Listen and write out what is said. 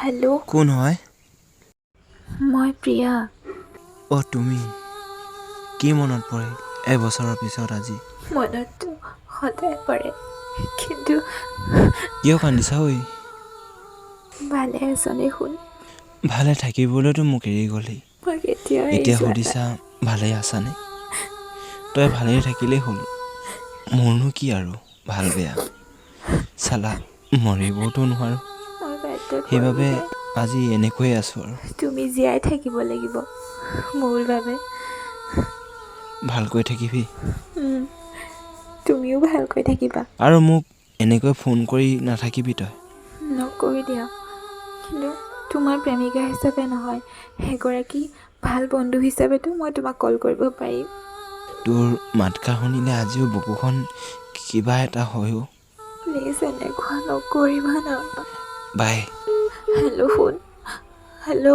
Hello' কোন হয়? মই প্ৰিয়া। অ' তুমি কি মনত পৰে এবছৰৰ পিছত আজি? মনততো সদায় পৰে, কিন্তু কিয় কান্দিছা ঐ? ভালে আছনে শুন? ভালে থাকিবলৈতো মোক এৰি গ'লি, মই কেতিয়াও এৰি এতিয়া যোৱা নাই। সুধিছা ভালেই আছানে? তই ভালেই থাকিলেই হ'ল, মোৰনো কি আৰু ভাল বেয়া। চালা মৰিবওতো নোৱাৰোঁ, মই বাধ্যত সেইবাবে পৰিহে আজি এনেকৈয়ে আছোঁ আৰু। তুমি জীয়াই থাকিব লাগিব মোৰ বাবে। ভালকৈ থাকিবি তুমিও ভালকৈ থাকিবা। আৰু মোক এনেকৈ ফোন কৰি নাথাকিবি তই। নকৰি দিয়া, কিন্তু তোমাৰ প্ৰেমিকা হিচাপে নহয়, এগৰাকী ভাল বন্ধু হিচাপেতো মই তোমাক কল কৰিব পাৰিম। তোৰ মাতষাৰ শুনিলে আজিও বুকুখন কিবা এটা হয় অ'। প্লিজ এনেকুৱা নকৰিবা না। বাই। হেল্ল' শুন, হেল্ল'।